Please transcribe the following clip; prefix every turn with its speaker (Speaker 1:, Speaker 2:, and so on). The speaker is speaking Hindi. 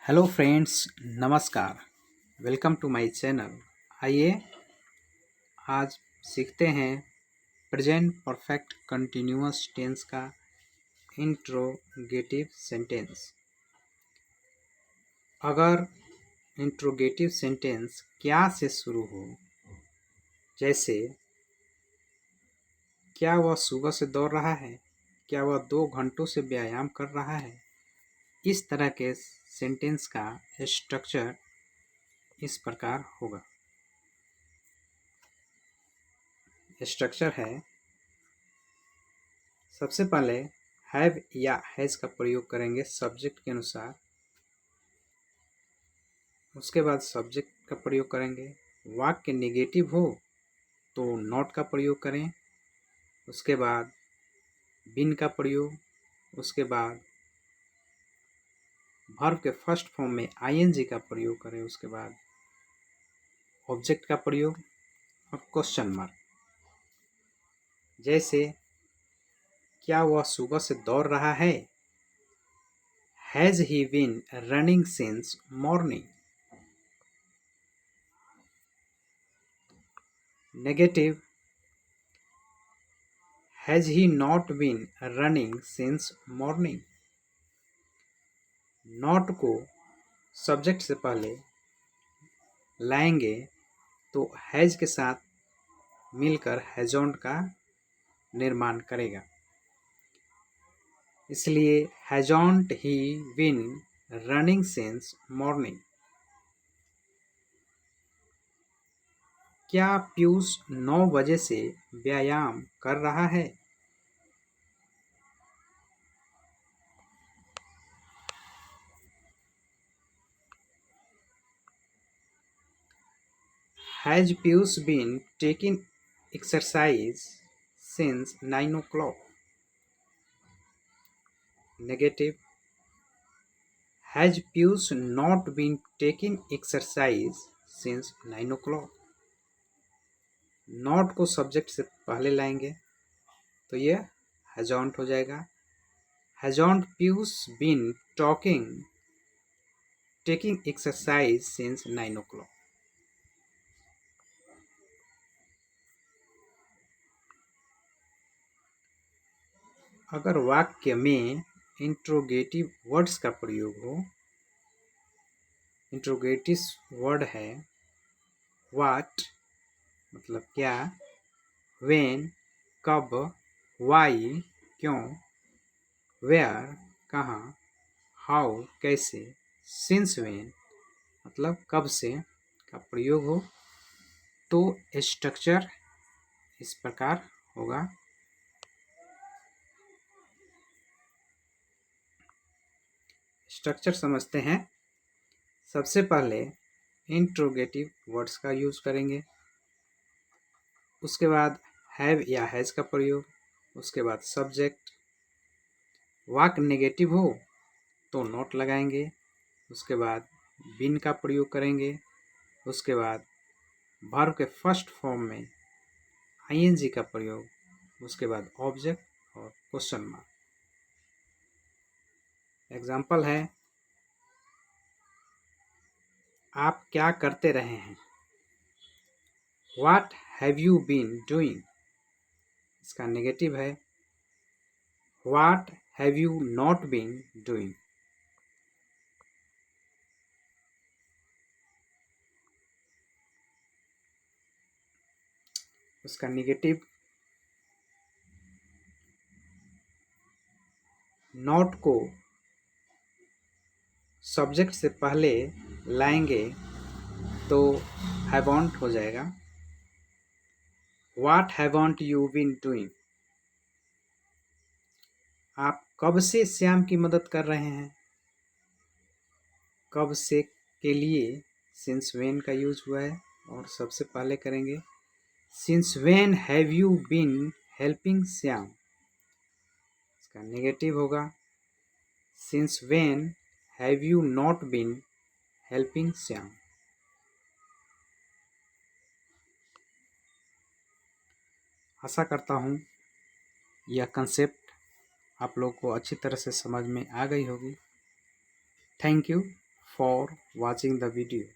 Speaker 1: हेलो फ्रेंड्स, नमस्कार। Welcome to my channel. आइए आज सीखते हैं प्रेजेंट परफेक्ट कंटिन्यूअस टेंस का इंट्रोगेटिव सेंटेंस। अगर इंट्रोगेटिव सेंटेंस क्या से शुरू हो, जैसे क्या वह सुबह से दौड़ रहा है, क्या वह 2 घंटों से व्यायाम कर रहा है, इस तरह के सेंटेंस का स्ट्रक्चर इस प्रकार होगा। स्ट्रक्चर है, सबसे पहले हैव या हैज का प्रयोग करेंगे सब्जेक्ट के अनुसार। उसके बाद सब्जेक्ट का प्रयोग करेंगे। वाक्य नेगेटिव हो तो नॉट का प्रयोग करें। उसके बाद बीन का प्रयोग। उसके बाद वर्ब के फर्स्ट फॉर्म में आईएनजी का प्रयोग करें। उसके बाद ऑब्जेक्ट का प्रयोग और क्वेश्चन मार्क। जैसे क्या वह सुबह से दौड़ रहा है, has he been running since morning. Negative, has he not been running since morning. Not को सब्जेक्ट से पहले लाएंगे तो हैज के साथ मिलकर हैजॉन्ट का निर्माण करेगा। इसलिए hasn't he been running since morning. क्या पीयूष 9 बजे से व्यायाम कर रहा है? Has Piyush been taking exercise since 9 o'clock? Negative, has Piyush not been taking exercise since 9 o'clock? Not को सब्जेक्ट से पहले लाएंगे तो ये हैजॉन्ट हो जाएगा। Hasn't Piyush been taking exercise since 9 o'clock? अगर वाक्य में इंट्रोगेटिव वर्ड्स का प्रयोग हो, इंट्रोगेटिव वर्ड है व्हाट मतलब क्या, व्हेन कब, वाई क्यों, वेयर कहाँ, हाउ कैसे, सिंस व्हेन मतलब कब से का प्रयोग हो तो स्ट्रक्चर इस प्रकार होगा। स्ट्रक्चर समझते हैं। सबसे पहले इंट्रोगेटिव वर्ड्स का यूज करेंगे। उसके बाद हैव या हैज का प्रयोग। उसके बाद सब्जेक्ट। वाक्य नेगेटिव हो तो नॉट लगाएंगे। उसके बाद बीन का प्रयोग करेंगे। उसके बाद वर्ब के फर्स्ट फॉर्म में आईएनजी का प्रयोग। उसके बाद ऑब्जेक्ट और क्वेश्चन मार्क। एग्जाम्पल है, आप क्या करते रहे हैं? What have you been doing? इसका नेगेटिव है What have you not been doing? उसका नेगेटिव नॉट को सब्जेक्ट से पहले लाएंगे तो हैवंट हो जाएगा। What haven't you been doing? आप कब से श्याम की मदद कर रहे हैं? कब से के लिए सिंस व्हेन का यूज हुआ है और सबसे पहले करेंगे since when have you been helping Shyam. इसका नेगेटिव होगा since when have you not been helping Shyam. आशा करता हूँ यह कंसेप्ट आप लोग को अच्छी तरह से समझ में आ गई होगी। Thank you for watching the video.